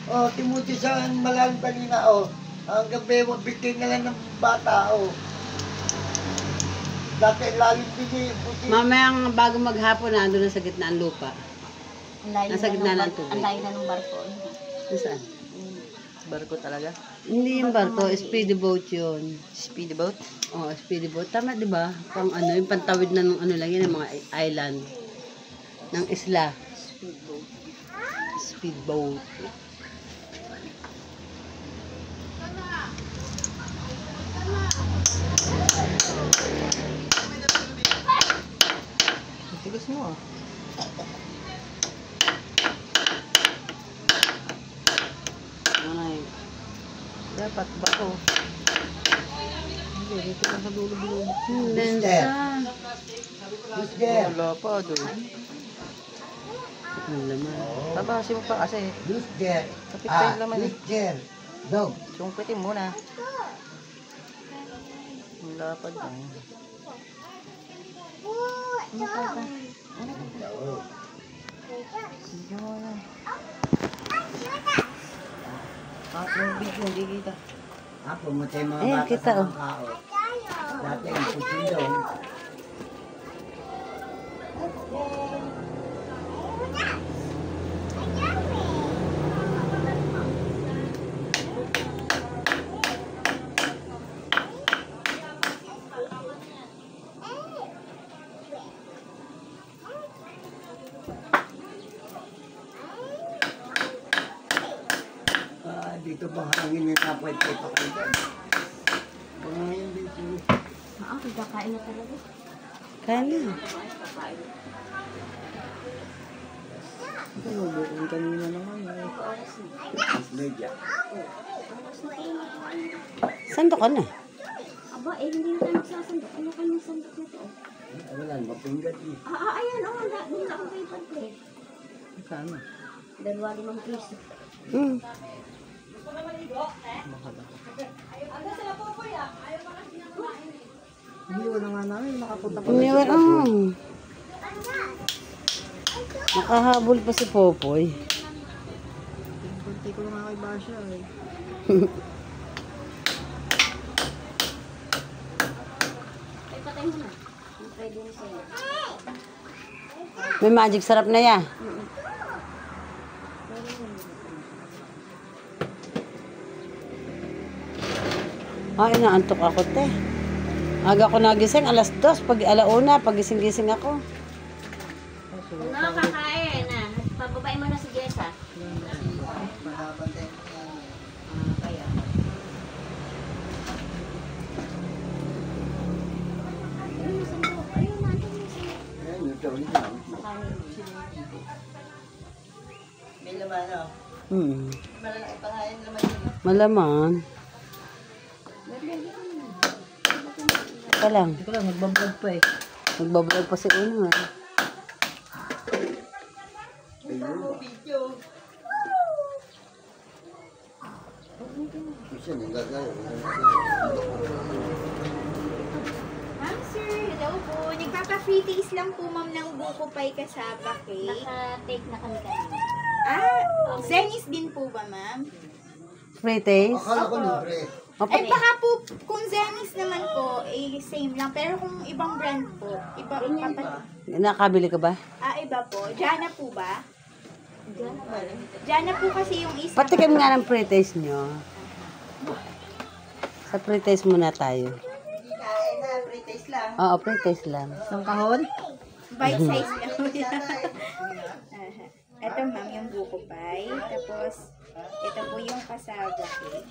Oh, Timothy sa malalim kanina, oh. Hanggang bewa, bitin na lang ng bata, oh. Dati lalim din buti. Mamayang bago maghapon, nandun na sa gitna ang lupa. Nasa gitna ng tubig. Ang layo na ng barko. Saan? Barko talaga? Hindi yung barko, speedy boat yun. Speedy boat? Oh, speedy boat. Tama, di ba? Pang ano, yung pantawid na ng ano lang yun, yung mga island. Ng isla. Speedboat. Speedboat. Tigas mo ah. Ay. Dapat ba to? Hindi, dito lang sa dulo-dulo. Densa. Who's there? Wala pa doon. Ang laman. Tabasin mo pa kasi. Who's there? Kapit pa yung laman eh. Who's there? Dog. Sungkitin mo na. Ang lapad na. Sige mo na. Yung video, hindi kita. Pumatay mga Ayan, bata kita, sa oh. mga kao. Dati ang pusindong. Dito bang hangin yung kapwet kay Pakaitan? Bangangin dito. Kakain na talaga. Kaya na. Ito, buong kanina naman eh. Media. Sando ka na. Aba, hindi na tayo magsasandok. Ano kanyang sandok na to? Wala, mapinggat eh. Ayan, doon ako kayo pag-play. Kano? 2 piso. Hindi, wala nga namin. Nakapunta pa. Iniwan, nakahabol pa si Popoy. Kunti ko lang nga kay Basha eh. Ay, patay mo na. Pwede na sa'yo. May magic sarap na ya. Ay, naantok ako, te. Aga ko nagising, 2:00. Pag 1:00, pagising-gising ako. Ano kakain na? Pababay mo na si Jessa. Kaya. Ayun na sandok. Ayun na, andun yung sandok. Ayan, yung taon lang. May laman oh. Malalaki pa nga yung laman yun. Malaman. Ika lang. Ito lang, magbablog pa eh. Magbablog pa si Uno. Video. Isa nang gagawin. Ma'am sir, hello po. Nagpapa-free taste lang po ma'am ng buko pie kasaba cake. Naka-take na kami kanina. Zennis din po ba ma'am? Free taste. Akala ko libre. Ay baka po, kung Zennis naman po, same lang. Pero kung ibang brand po, iba Nakabili ka ba? iba po. Jana po ba? Jana po kasi yung isa. Patikim nga ng free taste nyo. Sa free taste muna tayo. Hindi kain na, pre-taste lang. Oo, free taste lang. Isang kahon? Bite size lang. Ito ma'am, yung buko pie. Tapos, ito po yung kasaba cake.